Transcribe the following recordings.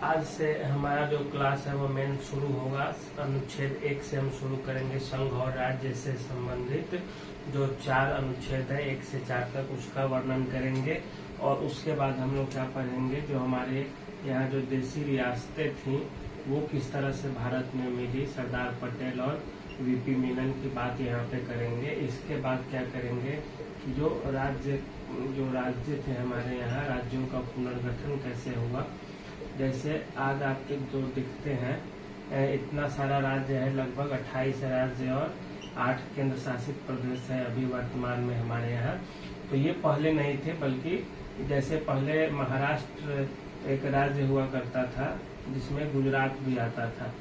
आज से हमारा जो क्लास है वो मेन शुरू होगा। अनुच्छेद 1 से हम शुरू करेंगे। संघ और राज्य से संबंधित जो 4 अनुच्छेद है 1 से 4 तक उसका वर्णन करेंगे। और उसके बाद हम लोग क्या पढ़ेंगे, जो हमारे यहाँ जो देसी रियासतें थी वो किस तरह से भारत में मिली, सरदार पटेल और वीपी मेनन की बात यहाँ पे करेंगे। इसके बाद क्या करेंगे कि जो राज्य थे हमारे यहाँ, राज्यों का पुनर्गठन कैसे हुआ। जैसे आज आपके जो दिखते हैं इतना सारा राज्य है, लगभग 28 राज्य और 8 केंद्र शासित प्रदेश है अभी वर्तमान में हमारे यहाँ। तो ये पहले नहीं थे, बल्कि जैसे पहले महाराष्ट्र एक राज्य हुआ करता था जिसमें गुजरात भी आता था।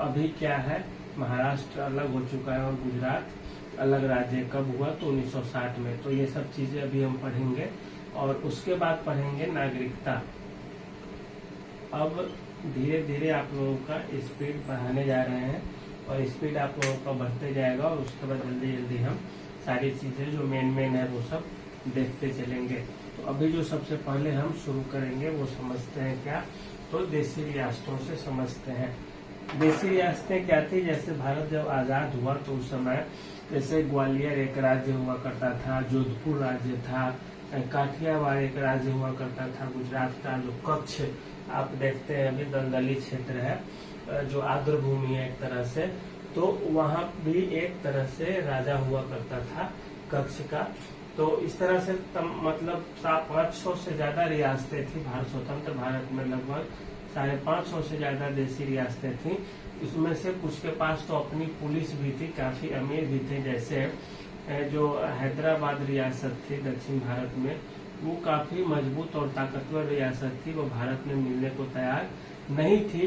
अभी क्या है, महाराष्ट्र अलग हो चुका है और गुजरात अलग राज्य कब हुआ, तो 1960 में। तो ये सब चीजें अभी हम पढ़ेंगे। और उसके बाद पढ़ेंगे नागरिकता। अब धीरे धीरे आप लोगों का स्पीड बढ़ाने जा रहे हैं और स्पीड आप लोगों का बढ़ते जाएगा। और उसके बाद जल्दी जल्दी हम सारी चीजें जो मेन है वो सब देखते चलेंगे। तो अभी जो सबसे पहले हम शुरू करेंगे वो समझते हैं क्या, तो देसी रियासतों से समझते हैं। देसी रियासतें क्या थी, जैसे भारत जब आजाद हुआ तो उस समय जैसे ग्वालियर एक राज्य हुआ करता था, जोधपुर राज्य था, काठियावाड़ एक राज्य हुआ करता था, गुजरात का जो कच्छ आप देखते हैं अभी दलदली क्षेत्र है जो आर्द्र भूमि है एक तरह से, तो वहाँ भी एक तरह से राजा हुआ करता था कच्छ का। तो इस तरह से मतलब 500 से ज्यादा रियासतें थी भारत स्वतंत्र भारत में। लगभग 550 से ज्यादा देसी रियासतें थी। इसमें से कुछ के पास तो अपनी पुलिस भी थी, काफी अमीर भी थे। जैसे जो हैदराबाद रियासत थी दक्षिण भारत में, वो काफी मजबूत और ताकतवर रियासत थी, वो भारत में मिलने को तैयार नहीं थी।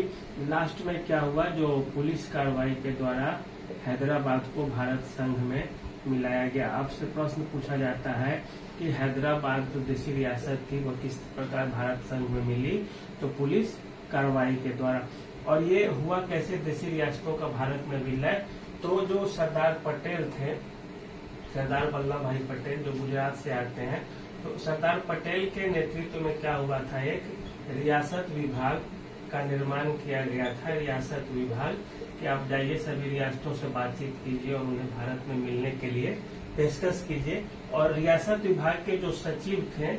लास्ट में क्या हुआ, जो पुलिस कार्रवाई के द्वारा हैदराबाद को भारत संघ में मिलाया गया। आपसे प्रश्न पूछा जाता है कि हैदराबाद जो देसी रियासत थी वो किस प्रकार भारत संघ में मिली, तो पुलिस कार्रवाई के द्वारा। और ये हुआ कैसे देसी रियासतों का भारत में विलय, तो जो सरदार पटेल थे, सरदार वल्लभ भाई पटेल जो गुजरात से आते हैं, तो सरदार पटेल के नेतृत्व में क्या हुआ था, एक रियासत विभाग का निर्माण किया गया था। रियासत विभाग कि आप जाइए सभी रियासतों से बातचीत कीजिए और उन्हें भारत में मिलने के लिए पेशकश कीजिए। और रियासत विभाग के जो सचिव थे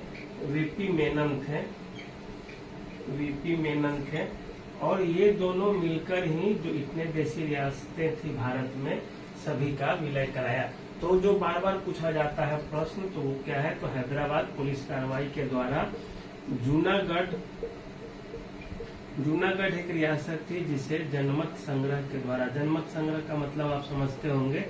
वीपी मेनन थे और ये दोनों मिलकर ही जो इतने देसी रियासतें थी भारत में सभी का विलय कराया। तो जो बार बार पूछा जाता है प्रश्न, तो वो क्या है, तो हैदराबाद पुलिस कार्रवाई के द्वारा जूनागढ़ एक रियासत थी जिसे जनमत संग्रह के द्वारा, जनमत संग्रह का मतलब आप समझते होंगे,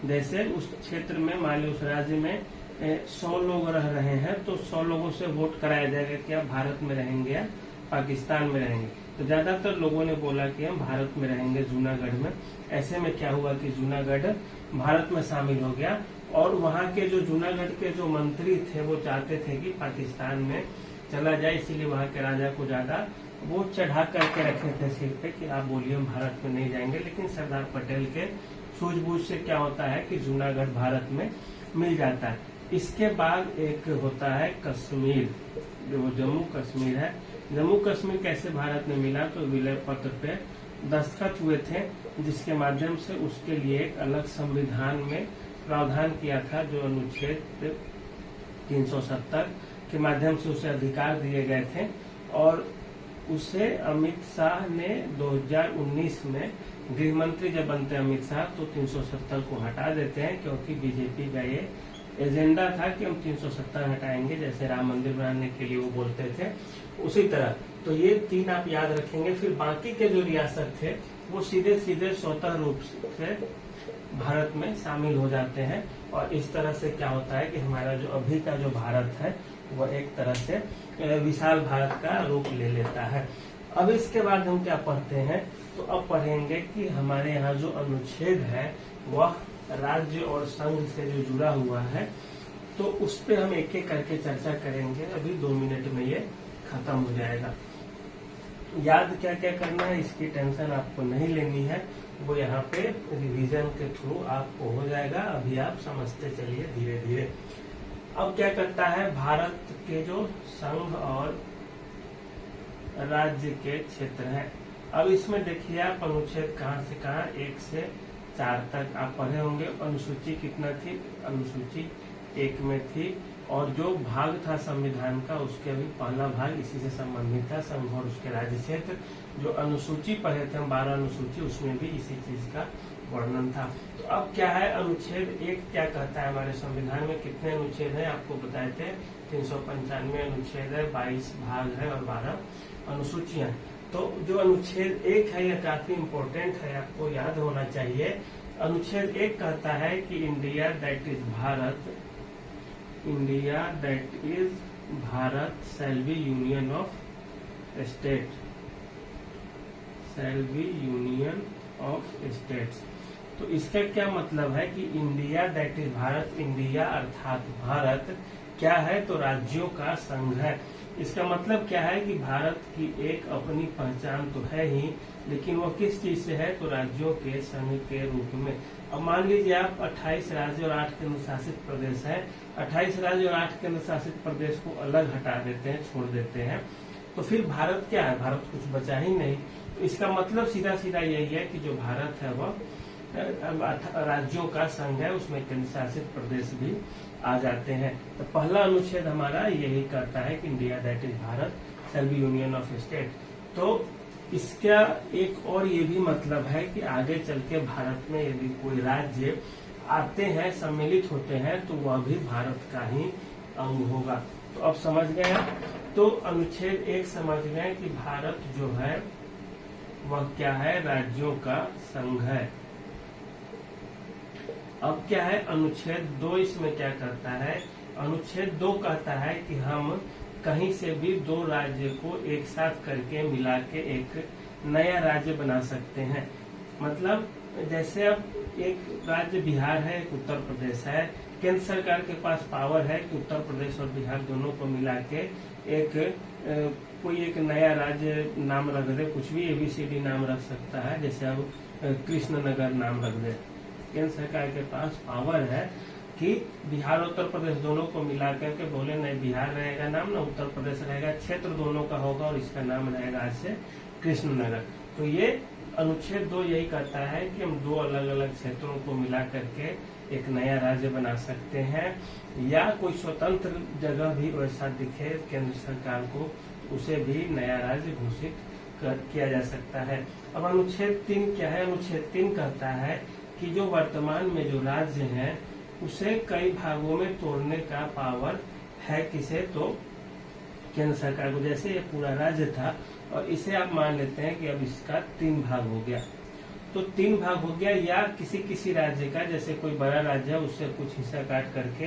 जैसे उस क्षेत्र में मान लो उस राज्य में 100 लोग रह रहे हैं तो 100 लोगों से वोट कराया जाएगा कि आप भारत में रहेंगे या पाकिस्तान में रहेंगे। तो ज्यादातर लोगों ने बोला कि हम भारत में रहेंगे जूनागढ़ में। ऐसे में क्या हुआ कि जूनागढ़ भारत में शामिल हो गया। और वहाँ के जो जूनागढ़ के जो मंत्री थे वो चाहते थे कि पाकिस्तान में चला जाए, इसीलिए वहाँ के राजा को ज्यादा वो चढ़ा करके रखे थे सिर पे कि आप बोलिए हम भारत में नहीं जाएंगे। लेकिन सरदार पटेल के सूझबूझ से क्या होता है कि जूनागढ़ भारत में मिल जाता है। इसके बाद एक होता है कश्मीर, जो जम्मू कश्मीर है। जम्मू कश्मीर कैसे भारत में मिला, तो विलय पत्र पे दस्तखत हुए थे जिसके माध्यम से उसके लिए एक अलग संविधान में प्रावधान किया था, जो अनुच्छेद 370 के माध्यम से उसे अधिकार दिए गए थे। और उसे अमित शाह ने 2019 में गृह मंत्री जब बनते अमित शाह तो 370 को हटा देते हैं, क्योंकि बीजेपी का ये एजेंडा था कि हम 370 हटाएंगे, जैसे राम मंदिर बनाने के लिए वो बोलते थे उसी तरह। तो ये 3 आप याद रखेंगे। फिर बाकी के जो रियासत थे वो सीधे स्वतः रूप से भारत में शामिल हो जाते हैं। और इस तरह से क्या होता है कि हमारा जो अभी का जो भारत है वो एक तरह से विशाल भारत का रूप ले लेता है। अब इसके बाद हम क्या पढ़ते हैं, तो अब पढ़ेंगे कि हमारे यहाँ जो अनुच्छेद है वह राज्य और संघ से जो जुड़ा हुआ है, तो उस पे हम एक एक करके चर्चा करेंगे। अभी 2 मिनट में ये खत्म हो जाएगा। याद क्या क्या करना है इसकी टेंशन आपको नहीं लेनी है, वो यहाँ पे रिवीजन के थ्रू आपको हो जाएगा। अभी आप समझते चलिए धीरे धीरे। अब क्या करता है, भारत के जो संघ और राज्य के क्षेत्र हैं। अब इसमें देखिए आप अनुच्छेद कहाँ से कहाँ 1 से 4 तक आप पढ़े होंगे। अनुसूची कितना थी, अनुसूची 1 में थी, और जो भाग था संविधान का उसके भी पहला भाग इसी से संबंधित था, संघ और उसके राज्य क्षेत्र। जो अनुसूची पढ़े थे हम 12 अनुसूची, उसमें भी इसी चीज का वर्णन था। तो अब क्या है, अनुच्छेद 1 क्या कहता है, हमारे संविधान में कितने अनुच्छेद हैं आपको बताए थे, 395 अनुच्छेद है, 22 भाग है और 12 अनुसूचियां। तो जो अनुच्छेद 1 है यह काफी इम्पोर्टेंट है, आपको याद होना चाहिए। अनुच्छेद 1 कहता है कि India that is Bharat, India that is Bharat shall be union of state, shall be union of states. तो इसका क्या मतलब है कि India that is Bharat, India अर्थात भारत क्या है, तो राज्यों का संघ है। इसका मतलब क्या है कि भारत की एक अपनी पहचान तो है ही, लेकिन वो किस चीज से है, तो राज्यों के संघ के रूप में। अब मान लीजिए आप 28 राज्य और 8 केंद्र शासित प्रदेश है, 28 राज्य और 8 केंद्र शासित प्रदेश को अलग हटा देते हैं, छोड़ देते हैं, तो फिर भारत क्या है, भारत कुछ बचा ही नहीं। तो इसका मतलब सीधा सीधा यही है कि जो भारत है वह राज्यों का संघ है, उसमें केंद्र शासित प्रदेश भी आ जाते हैं। तो पहला अनुच्छेद हमारा यही कहता है कि India that is Bharat shall be union of state. तो इसका एक और ये भी मतलब है कि आगे चल के भारत में यदि कोई राज्य आते हैं, सम्मिलित होते हैं, तो वह भी भारत का ही अंग होगा। तो अब समझ गए आप। तो अनुच्छेद 1 समझ गए कि भारत जो है वह क्या है, राज्यों का संघ है। अब क्या है अनुच्छेद 2, इसमें क्या कहता है, अनुच्छेद 2 कहता है कि हम कहीं से भी 2 राज्य को एक साथ करके मिला के एक नया राज्य बना सकते हैं। मतलब जैसे अब एक राज्य बिहार है, एक उत्तर प्रदेश है, केंद्र सरकार के पास पावर है कि उत्तर प्रदेश और बिहार दोनों को मिला के कोई एक नया राज्य नाम रख दे, कुछ भी ABCD नाम रख सकता है। जैसे अब कृष्णनगर नाम रख दे, केंद्र सरकार के पास पावर है कि बिहार और उत्तर प्रदेश दोनों को मिला करके बोले नहीं बिहार रहेगा नाम, ना उत्तर प्रदेश रहेगा, क्षेत्र दोनों का होगा और इसका नाम रहेगा आज से कृष्णनगर। तो ये अनुच्छेद 2 यही कहता है कि हम 2 अलग अलग क्षेत्रों को मिला करके एक नया राज्य बना सकते हैं, या कोई स्वतंत्र जगह भी वैसा दिखे केंद्र सरकार को, उसे भी नया राज्य घोषित किया जा सकता है। अब अनुच्छेद 3 क्या है, अनुच्छेद 3 कहता है कि जो वर्तमान में जो राज्य है उसे कई भागों में तोड़ने का पावर है किसे, तो केंद्र सरकार को। जैसे ये पूरा राज्य था और इसे आप मान लेते हैं कि अब इसका 3 भाग हो गया, तो 3 भाग हो गया, या किसी राज्य का, जैसे कोई बड़ा राज्य है उससे कुछ हिस्सा काट करके,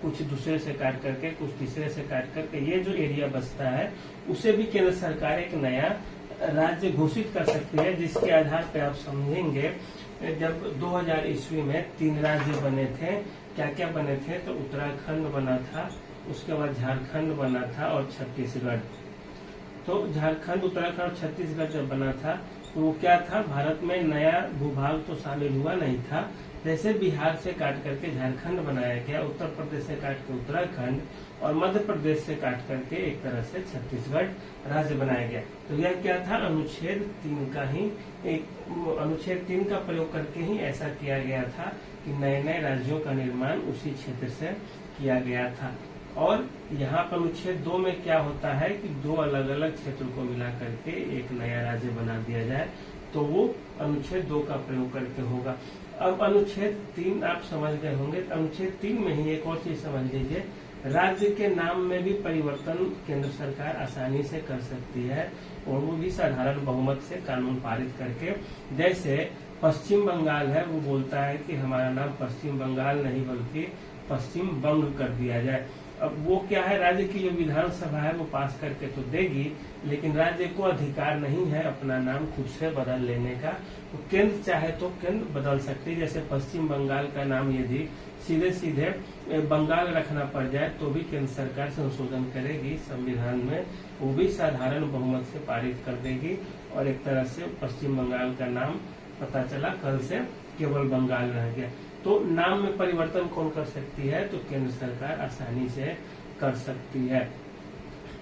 कुछ दूसरे से काट करके, कुछ तीसरे से काट करके, ये जो एरिया बचता है उसे भी केंद्र सरकार एक नया राज्य घोषित कर सकती है। जिसके आधार पर आप समझेंगे जब 2000 ईस्वी में 3 राज्य बने थे, क्या क्या बने थे, तो उत्तराखंड बना था, उसके बाद झारखंड बना था और छत्तीसगढ़। तो झारखंड, उत्तराखंड, छत्तीसगढ़ जब बना था तो वो क्या था, भारत में नया भूभाग तो शामिल हुआ नहीं था। जैसे बिहार से काट करके झारखंड बनाया गया, उत्तर प्रदेश से काट के उत्तराखंड और मध्य प्रदेश से काट करके एक तरह से छत्तीसगढ़ राज्य बनाया गया। तो यह क्या था, अनुच्छेद 3 का ही अनुच्छेद 3 का प्रयोग करके ही ऐसा किया गया था कि नए नए राज्यों का निर्माण उसी क्षेत्र से किया गया था। और यहाँ पर अनुच्छेद 2 में क्या होता है कि 2 अलग अलग क्षेत्र को मिला करके एक नया राज्य बना दिया जाए, तो वो अनुच्छेद 2 का प्रयोग करके होगा। अब अनुच्छेद 3 आप समझ गए होंगे। अनुच्छेद 3 में ही एक और चीज समझ लीजिए, राज्य के नाम में भी परिवर्तन केंद्र सरकार आसानी से कर सकती है, और वो भी साधारण बहुमत से कानून पारित करके। जैसे पश्चिम बंगाल है, वो बोलता है कि हमारा नाम पश्चिम बंगाल नहीं बल्कि पश्चिम बंग कर दिया जाए। अब वो क्या है, राज्य की जो विधानसभा है वो पास करके तो देगी, लेकिन राज्य को अधिकार नहीं है अपना नाम खुद से बदल लेने का। तो केंद्र चाहे तो केंद्र बदल सकती है। जैसे पश्चिम बंगाल का नाम यदि सीधे सीधे बंगाल रखना पड़ जाए तो भी केंद्र सरकार संशोधन करेगी संविधान में, वो भी साधारण बहुमत से पारित कर देगी, और एक तरह से पश्चिम बंगाल का नाम पता चला कल से केवल बंगाल रह गया। तो नाम में परिवर्तन कौन कर सकती है, तो केंद्र सरकार आसानी से कर सकती है।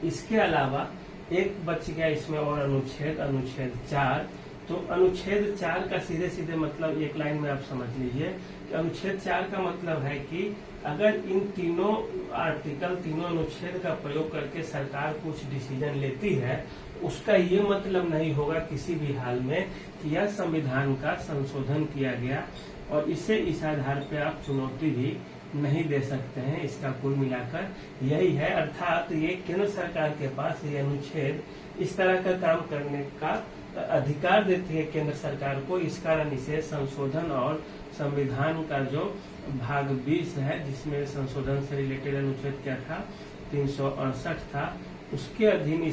इसके अलावा एक बच गया इसमें और अनुच्छेद 4। तो अनुच्छेद 4 का सीधे सीधे मतलब एक लाइन में आप समझ लीजिए कि अनुच्छेद 4 का मतलब है कि अगर इन तीनों आर्टिकल, तीनों अनुच्छेद का प्रयोग करके सरकार कुछ डिसीजन लेती है, उसका ये मतलब नहीं होगा किसी भी हाल में कि यह संविधान का संशोधन किया गया, और इसे इस आधार पे आप चुनौती भी नहीं दे सकते हैं। इसका कुल मिलाकर यही है, अर्थात ये केंद्र सरकार के पास ये अनुच्छेद इस तरह का काम करने का अधिकार देती है केंद्र सरकार को। इस कारण इसे संशोधन और संविधान का जो भाग 20 है, जिसमें संशोधन से रिलेटेड अनुच्छेद क्या था, 368 था, उसके अधीन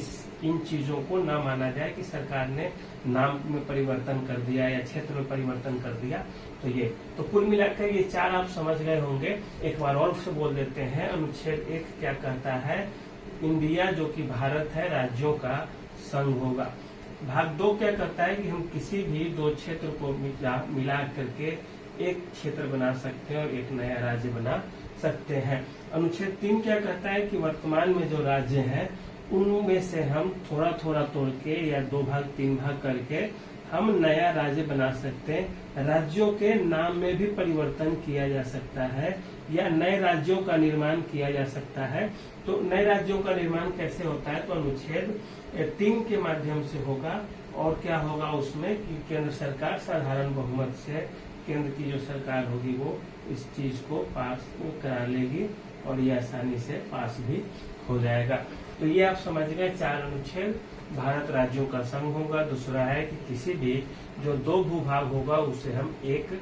इन चीजों को न माना जाए कि सरकार ने नाम में परिवर्तन कर दिया या क्षेत्र में परिवर्तन कर दिया। तो कुल मिलाकर ये 4 आप समझ गए होंगे। एक बार और से बोल देते हैं। अनुच्छेद 1 क्या कहता है, इंडिया जो कि भारत है राज्यों का संघ होगा। भाग 2 क्या कहता है कि हम किसी भी 2 क्षेत्र को मिला करके एक क्षेत्र बना सकते हैं और एक नया राज्य बना सकते हैं। अनुच्छेद 3 क्या कहता है कि वर्तमान में जो राज्य हैं उनमें से हम थोड़ा थोड़ा तोड़ के या 2 भाग 3 भाग करके हम नया राज्य बना सकते हैं। राज्यों के नाम में भी परिवर्तन किया जा सकता है या नए राज्यों का निर्माण किया जा सकता है। तो नए राज्यों का निर्माण कैसे होता है, तो अनुच्छेद 3 के माध्यम से होगा। और क्या होगा उसमें कि केंद्र सरकार साधारण बहुमत से, केंद्र की जो सरकार होगी वो इस चीज को पास करा लेगी और ये आसानी से पास भी हो जाएगा। तो ये आप समझ गए 4 अनुच्छेद। भारत राज्यों का संघ होगा। दूसरा है कि किसी भी जो 2 भूभाग होगा उसे हम एक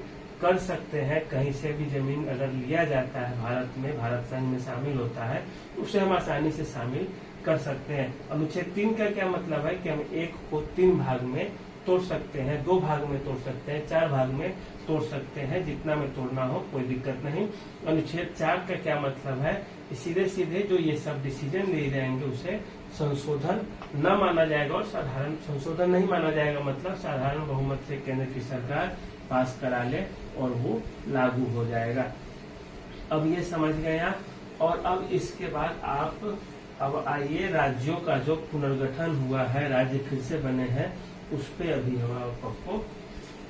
कर सकते हैं। कहीं से भी जमीन अगर लिया जाता है भारत में, भारत संघ में शामिल होता है, उसे हम आसानी से शामिल कर सकते हैं। अनुच्छेद 3 का क्या मतलब है कि हम एक को 3 भाग में तोड़ सकते हैं, 2 भाग में तोड़ सकते हैं, 4 भाग में तोड़ सकते हैं, जितना में तोड़ना हो कोई दिक्कत नहीं। अनुच्छेद 4 का क्या मतलब है, सीधे सीधे जो ये सब डिसीजन ले जाएंगे उसे संशोधन न माना जाएगा और साधारण संशोधन नहीं माना जाएगा, मतलब साधारण बहुमत से केंद्र की सरकार पास करा ले और वो लागू हो जाएगा। अब ये समझ गए आप। और अब इसके बाद आप अब आइए राज्यों का जो पुनर्गठन हुआ है, राज्य फिर से बने हैं, उस पे अभी हम आपको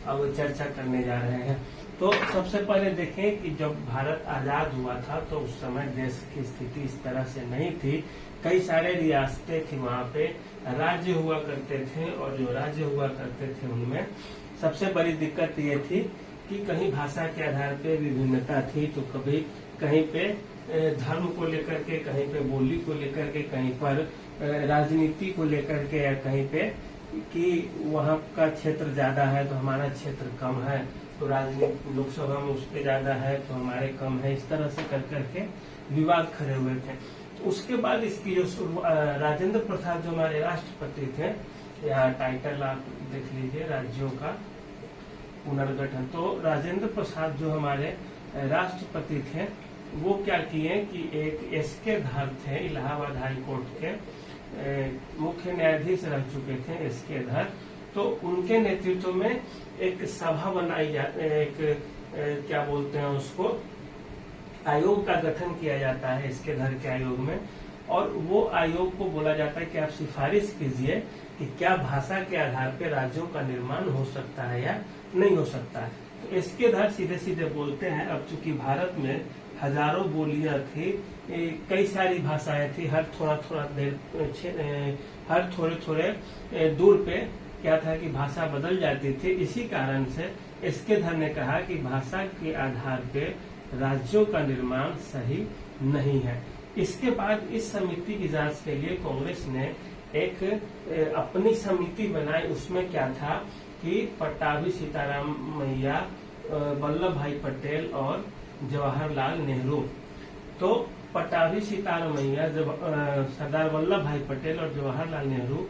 अब चर्चा करने जा रहे हैं। तो सबसे पहले देखें कि जब भारत आजाद हुआ था तो उस समय देश की स्थिति इस तरह से नहीं थी। कई सारे रियासतें थी, वहाँ पे राज्य हुआ करते थे और जो राज्य हुआ करते थे उनमें सबसे बड़ी दिक्कत ये थी कि कहीं भाषा के आधार पे विभिन्नता थी, तो कभी कहीं पे धर्म को लेकर के, कहीं पे बोली को लेकर के, कहीं पर राजनीति को लेकर के, या कहीं पे कि वहाँ का क्षेत्र ज्यादा है तो हमारा क्षेत्र कम है, तो राजनीति लोकसभा में उसके ज्यादा है तो हमारे कम है, इस तरह से कर करके विवाद खड़े हुए थे। तो उसके बाद इसकी जो राजेंद्र प्रसाद जो हमारे राष्ट्रपति थे, यहाँ टाइटल आप देख लीजिए, राज्यों का पुनर्गठन। तो राजेंद्र प्रसाद जो हमारे राष्ट्रपति थे वो क्या किए कि एक एसके धर थे, इलाहाबाद हाई कोर्ट के मुख्य न्यायाधीश रह चुके थे एसके धर। तो उनके नेतृत्व में एक सभा बनाई एक क्या बोलते हैं उसको, आयोग का गठन किया जाता है एसके धर के आयोग में। और वो आयोग को बोला जाता है कि आप सिफारिश कीजिए कि क्या भाषा के आधार पर राज्यों का निर्माण हो सकता है या नहीं हो सकता है। तो एसके धर सीधे सीधे बोलते हैं, अब चूंकि भारत में हजारों बोलियां थी, कई सारी भाषाएं थी, हर थोड़ा थोड़ा देर, हर थोड़े थोड़े दूर पे क्या था कि भाषा बदल जाती थी। इसी कारण से एसके धर ने कहा कि भाषा के आधार पे राज्यों का निर्माण सही नहीं है। इसके बाद इस समिति की जांच के लिए कांग्रेस ने एक अपनी समिति बनाई। उसमें क्या था कि पट्टाभी सीताराम मैया, वल्लभ भाई पटेल और जवाहरलाल नेहरू। तो पट्टाभी सीताराम मैया, सरदार वल्लभ भाई पटेल और जवाहरलाल नेहरू,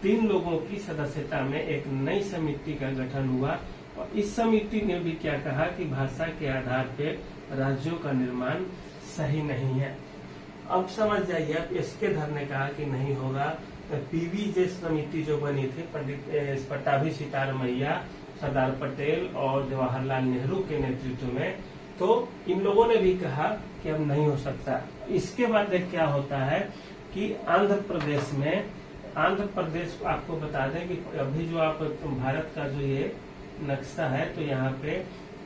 3 लोगों की सदस्यता में एक नई समिति का गठन हुआ। और इस समिति ने भी क्या कहा कि भाषा के आधार पर राज्यों का निर्माण सही नहीं है। अब समझ जाइए, अब इसके धर ने कहा कि नहीं होगा। पीवी समिति जो बनी थी, पंडित पट्टाभी सीताराम मैया, सरदार पटेल और जवाहरलाल नेहरू के नेतृत्व में, तो इन लोगों ने भी कहा कि अब नहीं हो सकता। इसके बाद क्या होता है कि आंध्र प्रदेश में आंध्र प्रदेश आपको बता दें कि अभी जो आप भारत का जो ये नक्शा है, तो यहाँ पे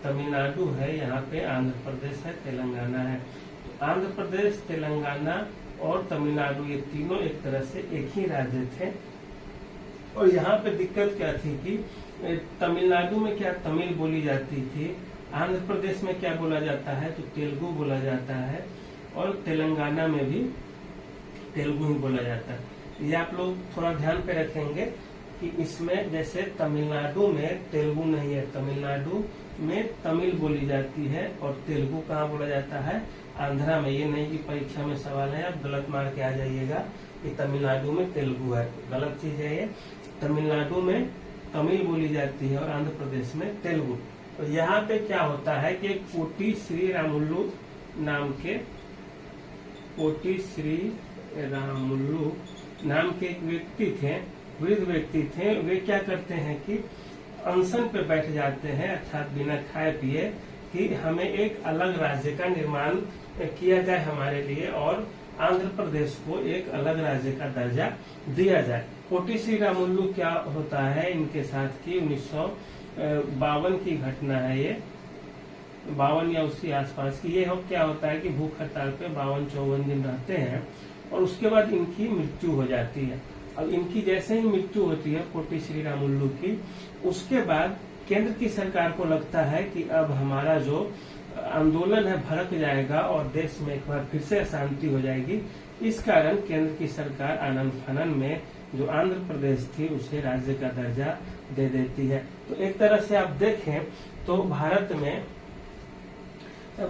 तमिलनाडु है, यहाँ पे आंध्र प्रदेश है, तेलंगाना है। तो आंध्र प्रदेश, तेलंगाना और तमिलनाडु ये तीनों एक तरह से एक ही राज्य थे। और यहाँ पे दिक्कत क्या थी कि तमिलनाडु में क्या तमिल बोली जाती थी, आंध्र प्रदेश में क्या बोला जाता है तो तेलुगु बोला जाता है, और तेलंगाना में भी तेलुगु ही बोला जाता है। ये आप लोग थोड़ा ध्यान पे रखेंगे कि इसमें जैसे तमिलनाडु में तेलुगु नहीं है, तमिलनाडु में तमिल बोली जाती है, और तेलुगु कहाँ बोला जाता है, आंध्रा में। ये नहीं कि परीक्षा में सवाल है आप गलत मार के आ जाइएगा कि तमिलनाडु में तेलुगु है, गलत चीज है ये। तमिलनाडु में तमिल बोली जाती है और आंध्र प्रदेश में तेलुगु। तो यहाँ पे क्या होता है कि पोटी श्री रामुलु नाम के एक व्यक्ति थे, वृद्ध व्यक्ति थे। वे क्या करते हैं कि अनशन पे बैठ जाते हैं, अर्थात बिना खाए पिए, कि हमें एक अलग राज्य का निर्माण किया जाए हमारे लिए, और आंध्र प्रदेश को एक अलग राज्य का दर्जा दिया जाए। पोटी श्री रामुलु क्या होता है इनके साथ की 1952 की घटना है, ये 52 या उसके आसपास की। ये क्या होता है कि भूख हड़ताल पे 52-54 दिन रहते हैं, और उसके बाद इनकी मृत्यु हो जाती है। अब इनकी जैसे ही मृत्यु होती है पोटी श्री रामुलु की, उसके बाद केंद्र की सरकार को लगता है कि अब हमारा जो आंदोलन है भड़क जाएगा और देश में एक बार फिर से अशांति हो जाएगी। इस कारण केंद्र की सरकार आनन फानन में जो आंध्र प्रदेश थी उसे राज्य का दर्जा दे देती है। तो एक तरह से आप देखें तो भारत में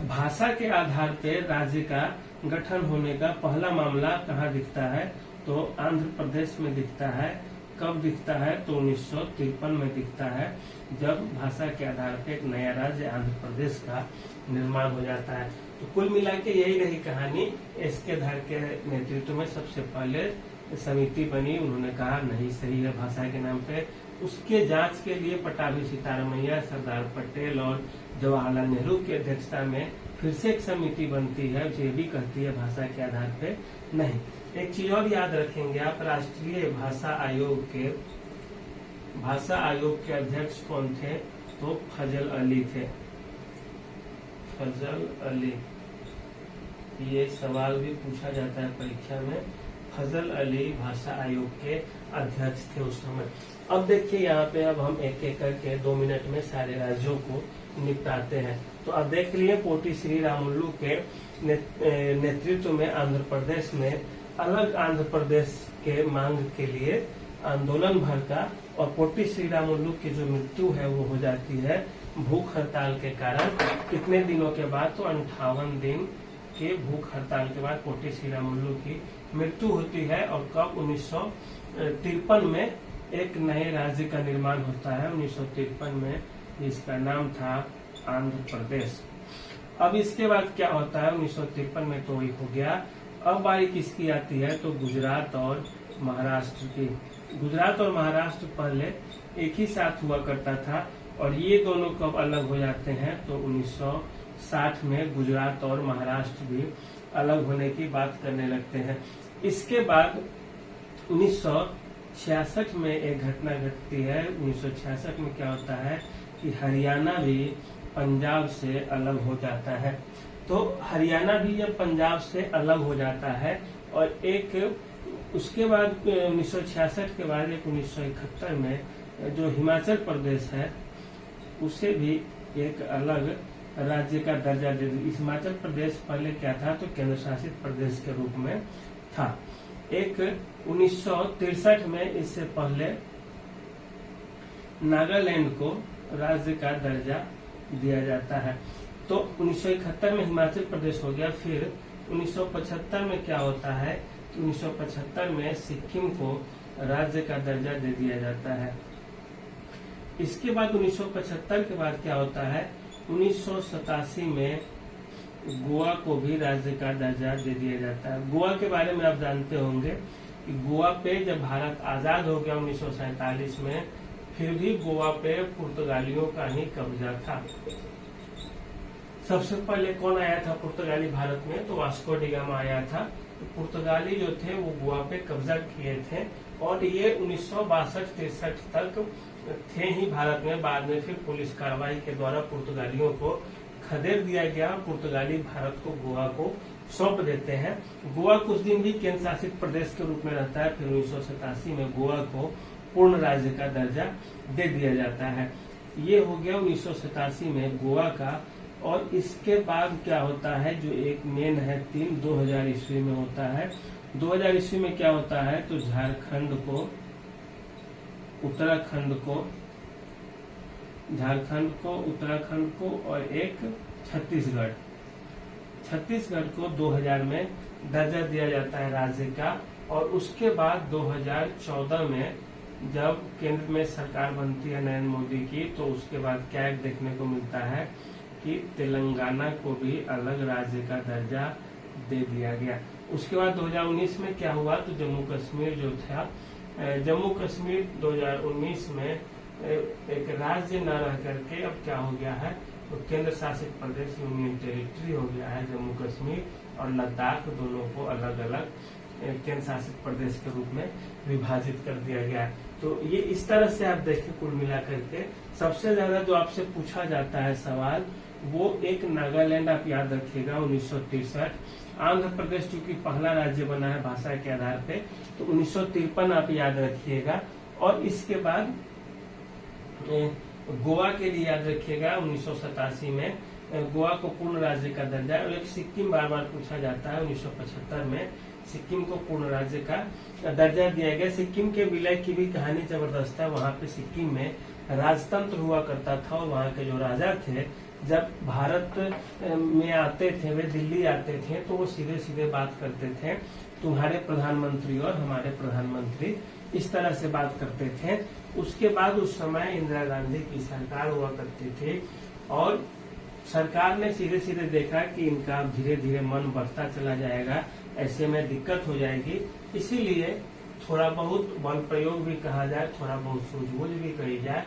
भाषा के आधार पर राज्य का गठन होने का पहला मामला कहाँ दिखता है तो आंध्र प्रदेश में दिखता है। कब दिखता है तो 1953 में दिखता है, जब भाषा के आधार पर एक नया राज्य आंध्र प्रदेश का निर्माण हो जाता है। तो कुल मिला के यही रही कहानी। एस.के. धर के नेतृत्व में सबसे पहले समिति बनी, उन्होंने कहा नहीं सही है भाषा के नाम पे। उसके जांच के लिए पटाभी सीतारमैया, सरदार पटेल और जवाहरलाल नेहरू की अध्यक्षता में फिर से एक समिति बनती है, जो भी कहती है भाषा के आधार पे नहीं। एक चीज और याद रखेंगे आप, राष्ट्रीय भाषा आयोग के अध्यक्ष कौन थे तो फजल अली थे। फजल अली, ये सवाल भी पूछा जाता है परीक्षा में। फजल अली भाषा आयोग के अध्यक्ष थे उस समय। अब देखिए यहाँ पे अब हम एक एक करके 2 मिनट में सारे राज्यों को निपटाते हैं। तो अब देख लिए पोटी श्री रामुलु के नेतृत्व में आंध्र प्रदेश में अलग आंध्र प्रदेश के मांग के लिए आंदोलन भड़का, और पोटी श्री रामुलु की जो मृत्यु है वो हो जाती है भूख हड़ताल के कारण। कितने दिनों के बाद तो 58 दिन के भूख हड़ताल के बाद पोटी श्री रामुलु की मृत्यु होती है। और कब 1953 में एक नए राज्य का निर्माण होता है 1953 में, जिसका नाम था आंध्र प्रदेश। अब इसके बाद क्या होता है 1953 में तो हो गया। अब बारी किसकी आती है तो गुजरात और महाराष्ट्र की। गुजरात और महाराष्ट्र पहले एक ही साथ हुआ करता था, और ये दोनों कब अलग हो जाते हैं तो 1960 में गुजरात और महाराष्ट्र भी अलग होने की बात करने लगते हैं। इसके बाद 1966 में एक घटना घटती है। 1966 में क्या होता है कि हरियाणा भी पंजाब से अलग हो जाता है। तो हरियाणा भी जब पंजाब से अलग हो जाता है, और एक उसके बाद 1966 के बाद एक 1971 में जो हिमाचल प्रदेश है उसे भी एक अलग राज्य का दर्जा दे दी। हिमाचल प्रदेश पहले क्या था तो केंद्र शासित प्रदेश के रूप में था। एक 1963 में इससे पहले नागालैंड को राज्य का दर्जा दिया जाता है। तो 1971 में हिमाचल प्रदेश हो गया। फिर 1975 में क्या होता है कि 1975 में सिक्किम को राज्य का दर्जा दे दिया जाता है। इसके बाद 1975 के बाद क्या होता है 1987 में गोवा को भी राज्य का दर्जा दे दिया जाता है। गोवा के बारे में आप जानते होंगे कि गोवा पे जब भारत आजाद हो गया 1947 में, फिर भी गोवा पे पुर्तगालियों का ही कब्जा था। सबसे पहले कौन आया था पुर्तगाली भारत में तो वास्को डी गामा आया था। तो पुर्तगाली जो थे वो गोवा पे कब्जा किए थे, और ये 1962-63 तक थे ही भारत में। बाद में फिर पुलिस कार्रवाई के द्वारा पुर्तगालियों को खदेड़ दिया गया। पुर्तगाली भारत को गोवा को सौंप देते हैं। गोवा कुछ दिन भी केंद्र शासित प्रदेश के रूप में रहता है। फिर 1987 में गोवा को पूर्ण राज्य का दर्जा दे दिया जाता है। ये हो गया 1987 में गोवा का। और इसके बाद क्या होता है, जो एक मेन है 2000 ईस्वी में होता है। 2000 ईस्वी में क्या होता है, तो झारखंड को, उत्तराखंड को और एक छत्तीसगढ़ को 2000 में दर्जा दिया जाता है राज्य का। और उसके बाद 2014 में जब केंद्र में सरकार बनती है नरेंद्र मोदी की, तो उसके बाद क्या एक देखने को मिलता है कि तेलंगाना को भी अलग राज्य का दर्जा दे दिया गया। उसके बाद 2019 में क्या हुआ, तो जम्मू कश्मीर जो था, जम्मू कश्मीर 2019 में एक राज्य न रह करके अब क्या हो गया है, तो केंद्र शासित प्रदेश यूनियन टेरिटरी हो गया है। जम्मू कश्मीर और लद्दाख दोनों को अलग अलग केंद्र शासित प्रदेश के रूप में विभाजित कर दिया गया है। तो ये इस तरह से आप देखें, कुल मिलाकर के सबसे ज्यादा जो आपसे पूछा जाता है सवाल, वो एक नागालैंड आप याद रखिएगा 1963। आंध्र प्रदेश चूंकि पहला राज्य बना है भाषा के आधार पे, तो 1953 आप याद रखिएगा। और इसके बाद गोवा के लिए याद रखिएगा 1987 में गोवा को पूर्ण राज्य का दर्जा। और एक सिक्किम बार बार पूछा जाता है, 1975 में सिक्किम को पूर्ण राज्य का दर्जा दिया गया। सिक्किम के विलय की भी कहानी जबरदस्त है। वहाँ पे सिक्किम में राजतंत्र हुआ करता था और वहाँ के जो राजा थे, जब भारत में आते थे, वे दिल्ली आते थे, तो वो सीधे सीधे बात करते थे, तुम्हारे प्रधानमंत्री और हमारे प्रधानमंत्री, इस तरह से बात करते थे। उसके बाद उस समय इंदिरा गांधी की सरकार हुआ करती थी और सरकार ने सीधे सीधे देखा कि इनका धीरे धीरे मन बढ़ता चला जाएगा, ऐसे में दिक्कत हो जाएगी, इसीलिए थोड़ा बहुत बल प्रयोग भी कहा जाए, थोड़ा बहुत सूझबूझ भी कही जाए।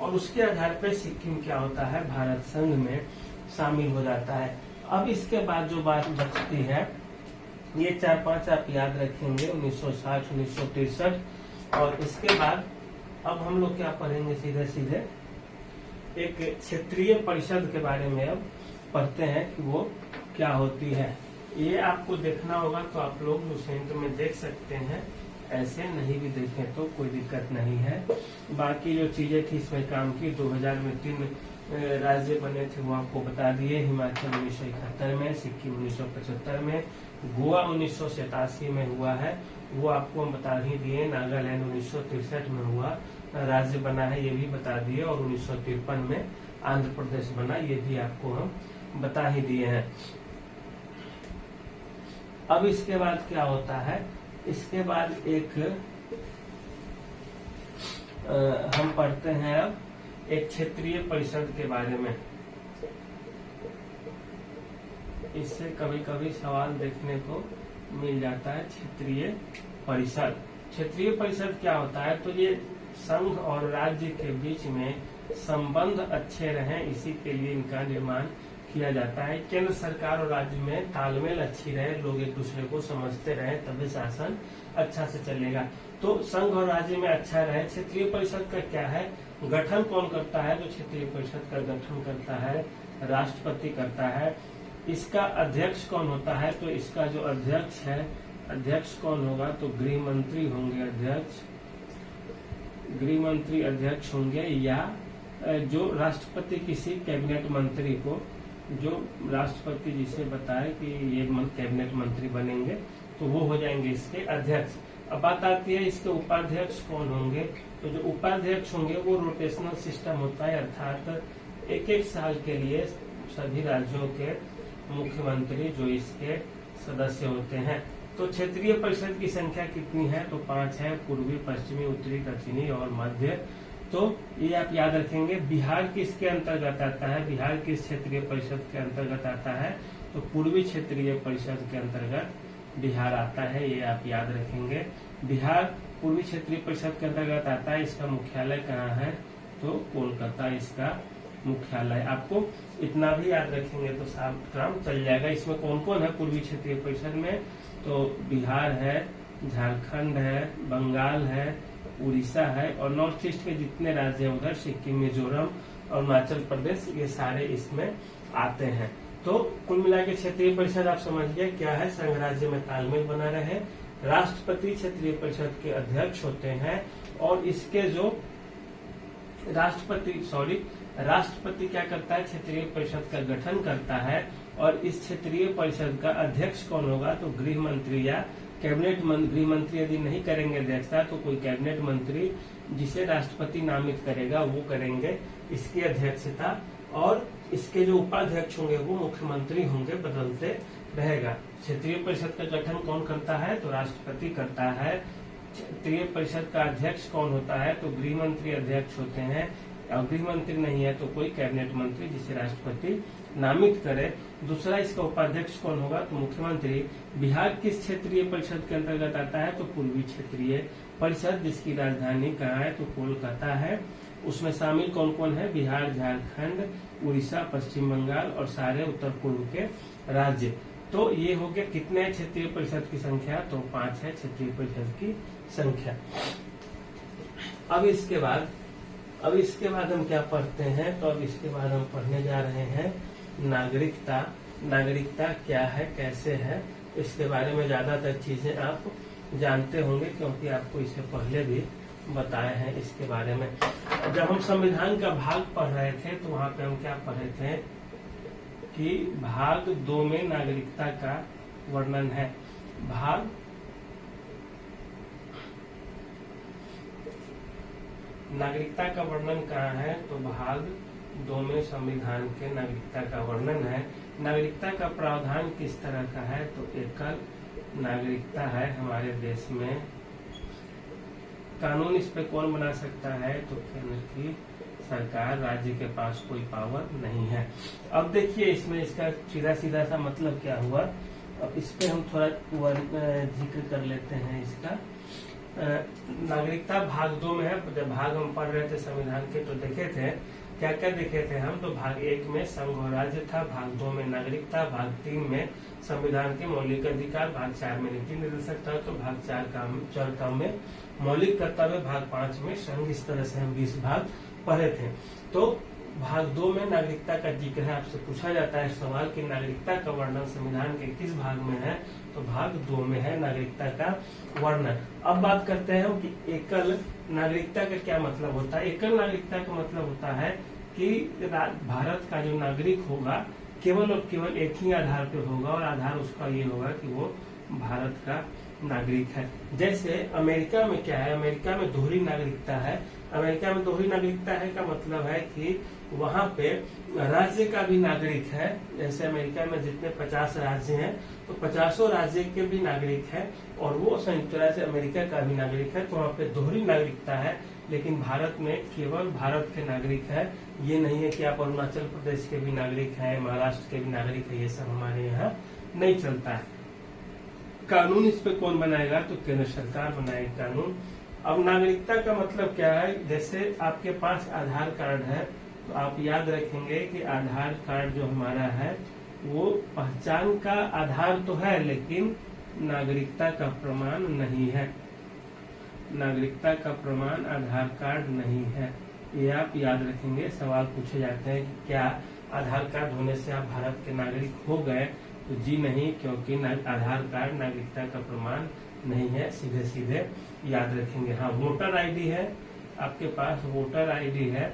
और उसके आधार पर सिक्किम क्या होता है, भारत संघ में शामिल हो जाता है। अब इसके बाद जो बात बचती है, ये 4-5 आप याद रखेंगे, 1960, 1963। और इसके बाद अब हम लोग क्या पढ़ेंगे, सीधे सीधे एक क्षेत्रीय परिषद के बारे में अब पढ़ते हैं कि वो क्या होती है। ये आपको देखना होगा, तो आप लोग सेंटर में देख सकते हैं, ऐसे नहीं भी देखें तो कोई दिक्कत नहीं है। बाकी जो चीजें थी इसमें काम की, 2000 में 3 राज्य बने थे, वो आपको बता दिए। हिमाचल 1971 में, सिक्किम 1975 में, गोवा 1987 में हुआ है, वो आपको हम बता ही दिए। नागालैंड 1963 में हुआ राज्य बना है, ये भी बता दिए। और 1953 में आंध्र प्रदेश बना, ये भी आपको हम बता ही दिए हैं। अब इसके बाद क्या होता है, इसके बाद एक हम पढ़ते हैं अब एक क्षेत्रीय परिषद के बारे में। इससे कभी कभी सवाल देखने को मिल जाता है। क्षेत्रीय परिषद, क्षेत्रीय परिषद क्या होता है, तो ये संघ और राज्य के बीच में संबंध अच्छे रहें, इसी के लिए इनका निर्माण किया जाता है। केंद्र सरकार और राज्य में तालमेल अच्छी रहे, लोग एक दूसरे को समझते रहे, तभी शासन अच्छा से चलेगा। तो संघ और राज्य में अच्छा रहे। क्षेत्रीय परिषद का क्या है, गठन कौन करता है, तो क्षेत्रीय परिषद का गठन करता है राष्ट्रपति करता है। इसका अध्यक्ष कौन होता है, तो इसका जो अध्यक्ष है, अध्यक्ष कौन होगा, तो गृह मंत्री होंगे अध्यक्ष, गृह मंत्री अध्यक्ष होंगे, या जो राष्ट्रपति किसी कैबिनेट मंत्री को, जो राष्ट्रपति जिसे बताए कि ये कैबिनेट मंत्री बनेंगे, तो वो हो जाएंगे इसके अध्यक्ष। अब बात आती है इसके उपाध्यक्ष कौन होंगे, तो जो उपाध्यक्ष होंगे वो रोटेशनल सिस्टम होता है, अर्थात एक साल के लिए सभी राज्यों के मुख्यमंत्री जो इसके सदस्य होते हैं। तो क्षेत्रीय परिषद की संख्या कितनी है, तो 5 है, पूर्वी, पश्चिमी, उत्तरी, दक्षिणी और मध्य। तो ये आप याद रखेंगे। बिहार किसके अंतर्गत आता है, बिहार किस क्षेत्रीय परिषद के अंतर्गत आता है, तो पूर्वी क्षेत्रीय परिषद के अंतर्गत बिहार आता है, ये आप याद रखेंगे। बिहार पूर्वी क्षेत्रीय परिषद के अंतर्गत आता है। इसका मुख्यालय कहाँ है, तो कोलकाता इसका मुख्यालय। आपको इतना भी याद रखेंगे तो साफ काम चल जाएगा। इसमें कौन कौन है पूर्वी क्षेत्रीय परिषद में, तो बिहार है, झारखंड है, बंगाल है, उड़ीसा है और नॉर्थ ईस्ट के जितने राज्य हैं उधर सिक्किम, मिजोरम और अरुणाचल प्रदेश, ये सारे इसमें आते हैं। तो कुल मिला के क्षेत्रीय परिषद आप समझिए क्या है, संघ राज्य में तालमेल बना रहे। राष्ट्रपति क्षेत्रीय परिषद के अध्यक्ष होते हैं और इसके जो राष्ट्रपति क्या करता है, क्षेत्रीय परिषद का गठन करता है और इस क्षेत्रीय परिषद का अध्यक्ष कौन होगा, तो गृह मंत्री या कैबिनेट मंत्री। गृह मंत्री यदि नहीं करेंगे अध्यक्षता तो कोई कैबिनेट मंत्री जिसे राष्ट्रपति नामित करेगा वो करेंगे इसकी अध्यक्षता, और इसके जो उपाध्यक्ष होंगे वो मुख्यमंत्री होंगे, बदलते रहेगा। क्षेत्रीय परिषद का गठन कौन करता है, तो राष्ट्रपति करता है। क्षेत्रीय परिषद का अध्यक्ष कौन होता है, तो गृह मंत्री अध्यक्ष होते हैं, और गृह मंत्री नहीं है तो कोई कैबिनेट मंत्री जिसे राष्ट्रपति नामित करे। दूसरा इसका उपाध्यक्ष कौन होगा, तो मुख्यमंत्री। बिहार किस क्षेत्रीय परिषद के अंतर्गत आता है, तो पूर्वी क्षेत्रीय परिषद, जिसकी राजधानी कहाँ है, तो कोलकाता है। उसमें शामिल कौन कौन है, बिहार, झारखंड, उड़ीसा, पश्चिम बंगाल और सारे उत्तर पूर्व के राज्य। तो ये हो गया कितने क्षेत्रीय परिषद की संख्या, तो 5 है क्षेत्रीय परिषद की संख्या। अब इसके बाद हम क्या पढ़ते हैं, तो अब इसके बाद हम पढ़ने जा रहे हैं नागरिकता। नागरिकता क्या है, कैसे है, इसके बारे में ज्यादातर चीजें आप जानते होंगे क्योंकि आपको इससे पहले भी बताए हैं इसके बारे में। जब हम संविधान का भाग पढ़ रहे थे तो वहाँ पे हम क्या पढ़े थे कि भाग 2 में नागरिकता का वर्णन है। नागरिकता का वर्णन कहाँ है, तो भाग 2 में संविधान के नागरिकता का वर्णन है। नागरिकता का प्रावधान किस तरह का है, तो एकल नागरिकता है हमारे देश में। कानून इस पे कौन बना सकता है, तो केंद्र की सरकार, राज्य के पास कोई पावर नहीं है। अब देखिए इसमें इसका सीधा सा मतलब क्या हुआ। अब इस पे हम थोड़ा जिक्र कर लेते हैं इसका। नागरिकता भाग 2 में है। जब भाग हम पढ़ रहे थे संविधान के तो देखे थे क्या क्या देखे थे हम, तो भाग 1 में संघ और राज्य था, भाग 2 में नागरिकता, भाग 3 में संविधान के मौलिक अधिकार, भाग 4 में नीति निर्देशक था, तो भाग 4 काम में मौलिक कर्तव्य, भाग 5 में संघ। इस तरह से हम 20 भाग पढ़े थे। तो भाग 2 में नागरिकता का जिक्र है। आपसे पूछा जाता है सवाल कि नागरिकता का वर्णन संविधान के किस भाग में है, तो भाग 2 में है नागरिकता का वर्णन। अब बात करते हैं कि एकल नागरिकता का क्या मतलब होता है। एकल नागरिकता का मतलब होता है कि भारत का जो नागरिक होगा केवल और केवल एक ही आधार पे होगा, और आधार उसका ये होगा कि वो भारत का नागरिक है। जैसे अमेरिका में क्या है, अमेरिका में दोहरी नागरिकता है। अमेरिका में दोहरी नागरिकता है का मतलब है कि वहाँ पे राज्य का भी नागरिक है। जैसे अमेरिका में जितने 50 राज्य हैं तो 50 राज्य के भी नागरिक है, और वो संयुक्त राज्य अमेरिका का भी नागरिक है। तो वहाँ पे दोहरी नागरिकता है। लेकिन भारत में केवल भारत के नागरिक है। ये नहीं है कि आप अरुणाचल प्रदेश के भी नागरिक हैं, महाराष्ट्र के भी नागरिक है, ये सब हमारे यहाँ नहीं चलता है। कानून इस पे कौन बनाएगा, तो केंद्र सरकार बनाएगी कानून। अब नागरिकता का मतलब क्या है, जैसे आपके पास आधार कार्ड है तो आप याद रखेंगे कि आधार कार्ड जो हमारा है वो पहचान का आधार तो है लेकिन नागरिकता का प्रमाण नहीं है। नागरिकता का प्रमाण आधार कार्ड नहीं है, ये आप याद रखेंगे। सवाल पूछे जाते हैं कि क्या आधार कार्ड होने से आप भारत के नागरिक हो गए, तो जी नहीं, क्योंकि आधार कार्ड नागरिकता का प्रमाण नहीं है। सीधे सीधे याद रखेंगे। हाँ, वोटर आईडी है आपके पास, वोटर आईडी है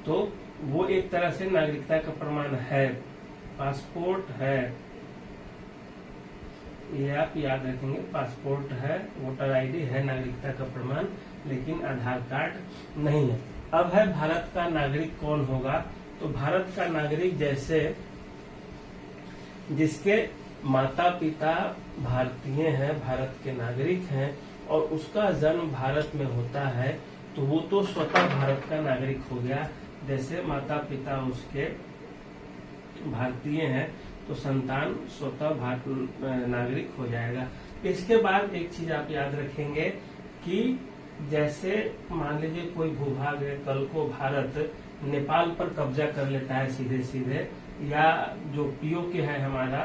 तो वो एक तरह से नागरिकता का प्रमाण है। पासपोर्ट है, ये आप याद रखेंगे, पासपोर्ट है, वोटर आईडी है नागरिकता का प्रमाण, लेकिन आधार कार्ड नहीं है। अब है भारत का नागरिक कौन होगा, तो भारत का नागरिक जैसे जिसके माता पिता भारतीय हैं, भारत के नागरिक हैं और उसका जन्म भारत में होता है तो वो तो स्वतः भारत का नागरिक हो गया। जैसे माता पिता उसके भारतीय हैं तो संतान स्वतः भारत नागरिक हो जाएगा। इसके बाद एक चीज आप याद रखेंगे कि जैसे मान लीजिए कोई भूभाग है, कल को भारत नेपाल पर कब्जा कर लेता है सीधे सीधे, या जो पीओके है हमारा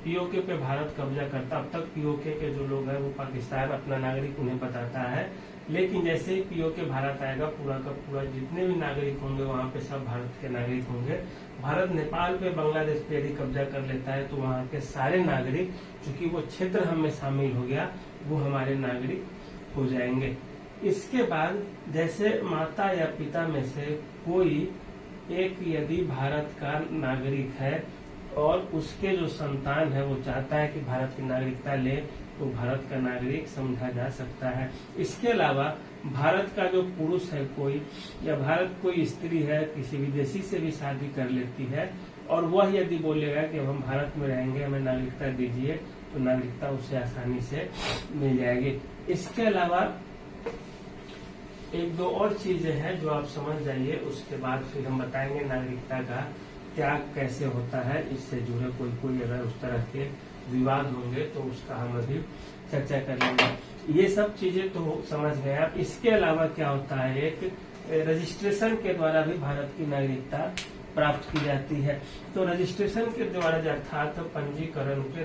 पीओके पे भारत कब्जा करता, अब तक पीओके के जो लोग हैं वो पाकिस्तान अपना नागरिक उन्हें बताता है, लेकिन जैसे ही पीओके भारत आएगा पूरा का पूरा जितने भी नागरिक होंगे वहाँ पे सब भारत के नागरिक होंगे। भारत नेपाल पे बांग्लादेश पे यदि कब्जा कर लेता है तो वहाँ के सारे नागरिक, चूंकि वो क्षेत्र हम में शामिल हो गया, वो हमारे नागरिक हो जाएंगे। इसके बाद जैसे माता या पिता में से कोई एक यदि भारत का नागरिक है और उसके जो संतान है वो चाहता है कि भारत की नागरिकता ले, तो भारत का नागरिक समझा जा सकता है। इसके अलावा भारत का जो पुरुष है कोई, या भारत कोई स्त्री है किसी विदेशी से भी शादी कर लेती है और वह यदि बोलेगा कि हम भारत में रहेंगे, हमें नागरिकता दीजिए, तो नागरिकता उसे आसानी से मिल जाएगी। इसके अलावा एक दो और चीजें हैं जो आप समझ जाइए, उसके बाद फिर हम बताएंगे नागरिकता का त्याग कैसे होता है। इससे जुड़े कोई अगर उस तरह के विवाद होंगे तो उसका हम अभी चर्चा कर लेंगे। ये सब चीजें तो समझ गए आप। इसके अलावा क्या होता है, एक रजिस्ट्रेशन के द्वारा भी भारत की नागरिकता प्राप्त की जाती है। तो रजिस्ट्रेशन के द्वारा अर्थात पंजीकरण के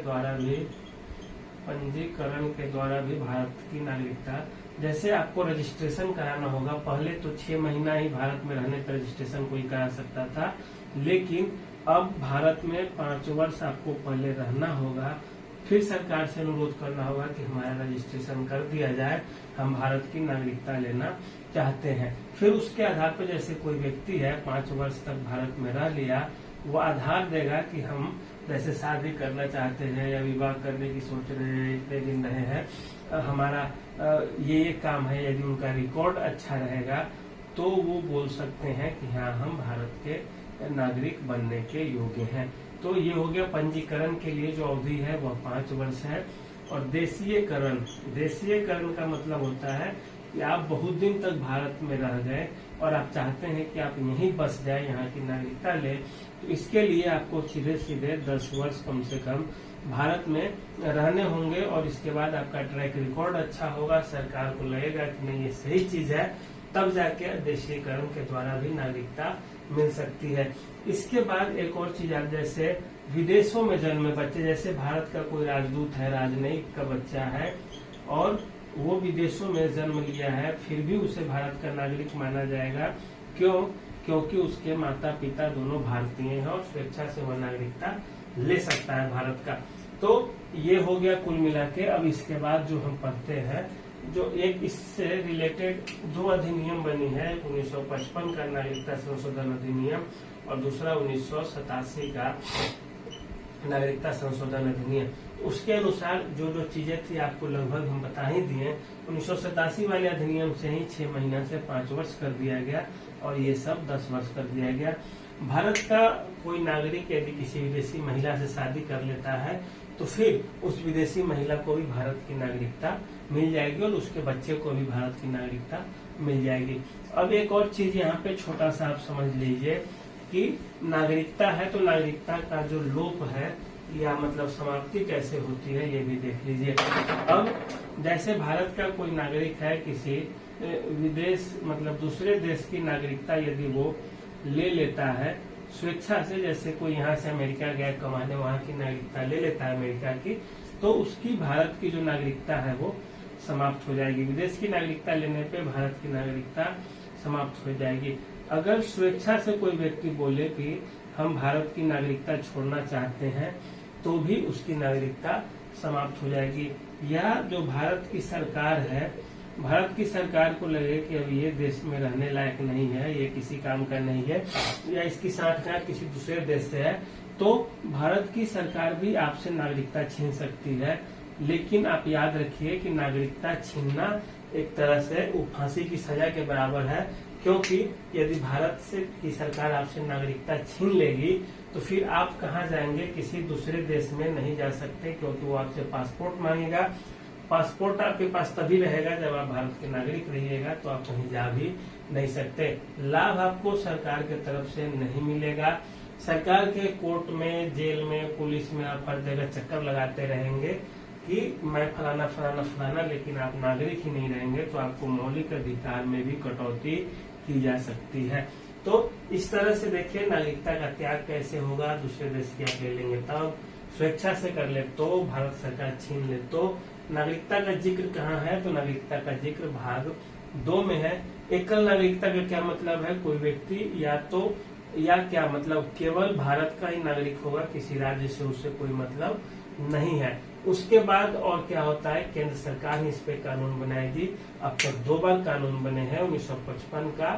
द्वारा भी भारत की नागरिकता, जैसे आपको रजिस्ट्रेशन कराना होगा, पहले तो 6 महीना ही भारत में रहने पर रजिस्ट्रेशन कोई करा सकता था, लेकिन अब भारत में 5 वर्ष आपको पहले रहना होगा, फिर सरकार से अनुरोध करना होगा कि हमारा रजिस्ट्रेशन कर दिया जाए, हम भारत की नागरिकता लेना चाहते हैं। फिर उसके आधार पर जैसे कोई व्यक्ति है 5 वर्ष तक भारत में रह लिया, वो आधार देगा कि हम जैसे शादी करना चाहते हैं या विवाह करने की सोच रहे हैं, इतने दिन रहे हैं, हमारा ये काम है, यदि उनका रिकॉर्ड अच्छा रहेगा तो वो बोल सकते हैं कि हाँ हम भारत के नागरिक बनने के योग्य हैं। तो ये हो गया पंजीकरण के लिए जो अवधि है वह 5 वर्ष है। और देशीयकरण का मतलब होता है कि आप बहुत दिन तक भारत में रह गए और आप चाहते हैं कि आप यहीं बस जाए, यहाँ की नागरिकता ले, तो इसके लिए आपको सीधे 10 वर्ष कम से कम भारत में रहने होंगे। और इसके बाद आपका ट्रैक रिकॉर्ड अच्छा होगा, सरकार को लगेगा कि नहीं ये सही चीज है, तब जाके देशीयकरण के द्वारा भी नागरिकता मिल सकती है। इसके बाद एक और चीज, आप जैसे विदेशों में जन्मे बच्चे, जैसे भारत का कोई राजदूत है, राजनयिक का बच्चा है और वो विदेशों में जन्म लिया है, फिर भी उसे भारत का नागरिक माना जाएगा। क्योंकि उसके माता पिता दोनों भारतीय हैं और स्वेच्छा से वह नागरिकता ले सकता है भारत का। तो ये हो गया कुल मिला के। अब इसके बाद जो हम पढ़ते हैं, जो एक इससे रिलेटेड 2 अधिनियम बनी है, 1955 का नागरिकता संशोधन अधिनियम और दूसरा 1987 का नागरिकता संशोधन अधिनियम। उसके अनुसार जो चीजें थी आपको लगभग हम बता ही दिए। 1987 वाले अधिनियम से ही 6 महीना से 5 वर्ष कर दिया गया और ये सब 10 वर्ष कर दिया गया। भारत का कोई नागरिक यदि किसी विदेशी महिला से शादी कर लेता है तो फिर उस विदेशी महिला को भी भारत की नागरिकता मिल जाएगी और उसके बच्चे को भी भारत की नागरिकता मिल जाएगी। अब एक और चीज यहाँ पे छोटा सा आप समझ लीजिए कि नागरिकता है तो नागरिकता का जो लोप है या मतलब समाप्ति कैसे होती है ये भी देख लीजिए। अब जैसे भारत का कोई नागरिक है किसी विदेश मतलब दूसरे देश की नागरिकता यदि वो ले लेता है स्वेच्छा से, जैसे कोई यहाँ से अमेरिका गया कमाने, वहाँ की नागरिकता ले लेता है अमेरिका की, तो उसकी भारत की जो नागरिकता है वो समाप्त हो जाएगी। विदेश की नागरिकता लेने पे भारत की नागरिकता समाप्त हो जाएगी। अगर स्वेच्छा से कोई व्यक्ति बोले कि हम भारत की नागरिकता छोड़ना चाहते हैं तो भी उसकी नागरिकता समाप्त हो जाएगी। या जो भारत की सरकार है, भारत की सरकार को लगे कि अब ये देश में रहने लायक नहीं है, ये किसी काम का नहीं है, या इसकी साठगांठ किसी दूसरे देश से है, तो भारत की सरकार भी आपसे नागरिकता छीन सकती है। लेकिन आप याद रखिए कि नागरिकता छीनना एक तरह से फांसी की सजा के बराबर है, क्योंकि यदि भारत से की सरकार आपसे नागरिकता छीन लेगी तो फिर आप कहाँ जाएंगे, किसी दूसरे देश में नहीं जा सकते, क्योंकि वो आपसे पासपोर्ट मांगेगा। पासपोर्ट आपके पास तभी रहेगा जब आप भारत के नागरिक रहिएगा, तो आप कहीं जा भी नहीं सकते। लाभ आपको सरकार के तरफ से नहीं मिलेगा। सरकार के कोर्ट में, जेल में, पुलिस में आप हर जगह चक्कर लगाते रहेंगे कि मैं फलाना फलाना फलाना, लेकिन आप नागरिक ही नहीं रहेंगे, तो आपको मौलिक अधिकार में भी कटौती की जा सकती है। तो इस तरह से देखिए नागरिकता का त्याग कैसे होगा, दूसरे देश की आप ले लेंगे तब, स्वेच्छा से कर ले तो, भारत सरकार छीन ले तो। नागरिकता का जिक्र कहाँ है? तो नागरिकता का जिक्र भाग 2 में है। एकल नागरिकता का क्या मतलब है? कोई व्यक्ति या क्या मतलब केवल भारत का ही नागरिक होगा, किसी राज्य से उसे कोई मतलब नहीं है। उसके बाद और क्या होता है? केंद्र सरकार ही इस पे कानून बनाएगी। अब तक 2 बार कानून बने हैं, 1955 का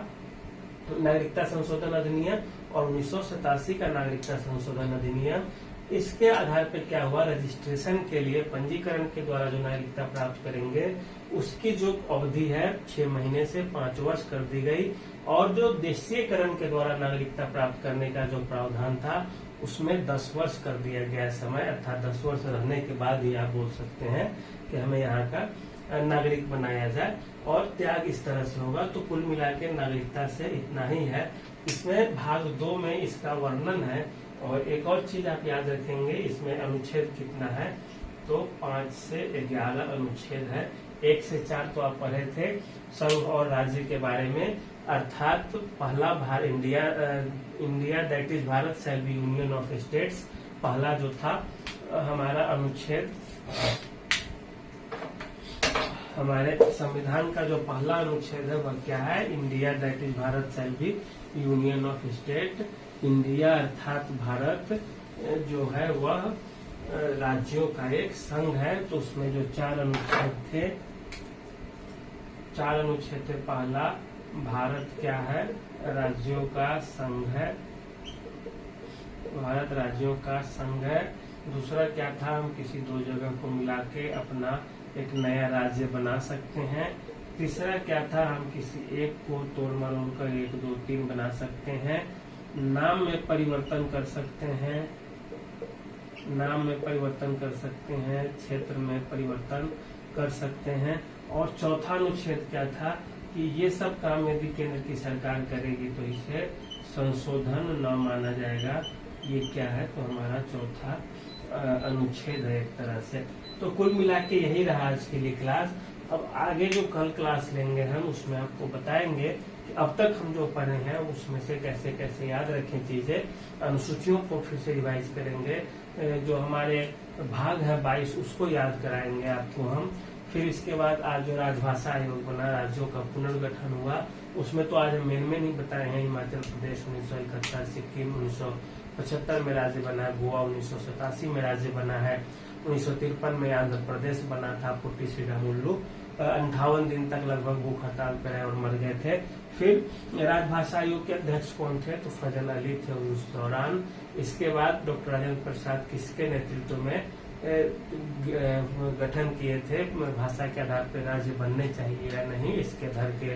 नागरिकता संशोधन अधिनियम और 1987 का नागरिकता संशोधन अधिनियम। इसके आधार पर क्या हुआ? रजिस्ट्रेशन के लिए पंजीकरण के द्वारा जो नागरिकता प्राप्त करेंगे उसकी जो अवधि है 6 महीने से 5 वर्ष कर दी गई, और जो देशीयकरण के द्वारा नागरिकता प्राप्त करने का जो प्रावधान था उसमें 10 वर्ष कर दिया गया समय, अर्थात 10 वर्ष रहने के बाद ही आप बोल सकते हैं कि हमें यहाँ का नागरिक बनाया जाए, और त्याग इस तरह से होगा। तो कुल मिला के नागरिकता से इतना ही है। इसमें भाग 2 में इसका वर्णन है। और एक और चीज आप याद रखेंगे, इसमें अनुच्छेद कितना है? तो 5 से 11 अनुच्छेद है। 1 से 4 तो आप पढ़े थे संघ और राज्य के बारे में, अर्थात पहला India that is Bharat shall be union of states. पहला जो था हमारा अनुच्छेद, हमारे संविधान का जो पहला अनुच्छेद है वह क्या है? India that is Bharat shall be union of state. India अर्थात भारत जो है वह राज्यों का एक संघ है। तो उसमें जो 4 अनुच्छेद थे, 4 अनुच्छेद थे। पहला, भारत क्या है? राज्यों का संघ है, भारत राज्यों का संघ है। दूसरा क्या था? हम किसी 2 जगह को मिला के अपना एक नया राज्य बना सकते हैं। तीसरा क्या था? हम किसी एक को तोड़ मरोड़ कर 1, 2, 3 बना सकते हैं। नाम में परिवर्तन कर सकते हैं, नाम में परिवर्तन कर सकते हैं, क्षेत्र में परिवर्तन कर सकते हैं। और चौथा अनुच्छेद क्या था? कि ये सब काम यदि केंद्र की सरकार करेगी तो इसे संशोधन न माना जाएगा। ये क्या है? तो हमारा चौथा अनुच्छेद है एक तरह से। तो कुल मिला के यही रहा आज के लिए क्लास। अब आगे जो कल क्लास लेंगे हम उसमें आपको बताएंगे कि अब तक हम जो पढ़े हैं उसमें से कैसे कैसे याद रखें चीजें। अनुसूचियों को फिर से रिवाइज करेंगे, जो हमारे भाग है 22 उसको याद कराएंगे आपको हम। फिर इसके बाद आज जो राजभाषा आयोग बना, राज्यों का पुनर्गठन हुआ, उसमें तो आज हम मेन ही बताए हैं। हिमाचल प्रदेश 1971, सिक्किम 1975 में राज्य बना है, गोवा 1987 में राज्य बना है, 1953 में आंध्र प्रदेश बना था, पुट्टी श्रीरामुलु 58 दिन तक लगभग भूख हड़ताल पर रहे और मर गए थे। फिर राजभाषा आयोग के अध्यक्ष कौन थे? तो फजल अली थे उस दौरान। इसके बाद डॉक्टर राजेंद्र प्रसाद किसके नेतृत्व में गठन किए थे? भाषा के आधार पर राज्य बनने चाहिए या नहीं, इसके धर के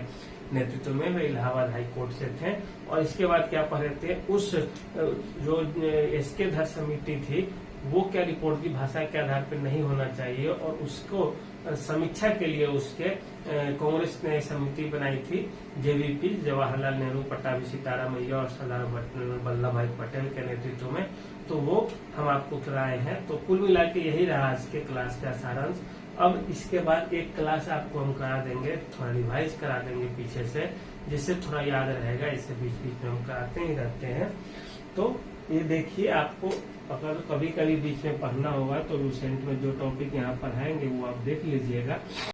नेतृत्व में, वे इलाहाबाद हाई कोर्ट से थे। और इसके बाद क्या पढ़े थे? उस जो इसके धर समिति थी वो क्या रिपोर्ट की भाषा के आधार पर नहीं होना चाहिए, और उसको समीक्षा के लिए उसके कांग्रेस ने समिति बनाई थी, जेवीपी, जवाहरलाल नेहरू, पट्टाभी सीतारामैया और सरदार वल्लभ भाई पटेल के नेतृत्व में। तो वो हम आपको कराए हैं। तो कुल मिला के यही रहा आज के क्लास का सारांश। अब इसके बाद एक क्लास आपको हम करा देंगे, थोड़ा रिवाइज करा देंगे पीछे से, जिससे थोड़ा याद रहेगा। इससे बीच बीच में हम कराते ही रहते हैं। तो ये देखिए, आपको अगर कभी कभी बीच में पढ़ना होगा तो रिसेंट में जो टॉपिक यहाँ पढ़ाएंगे वो आप देख लीजिएगा।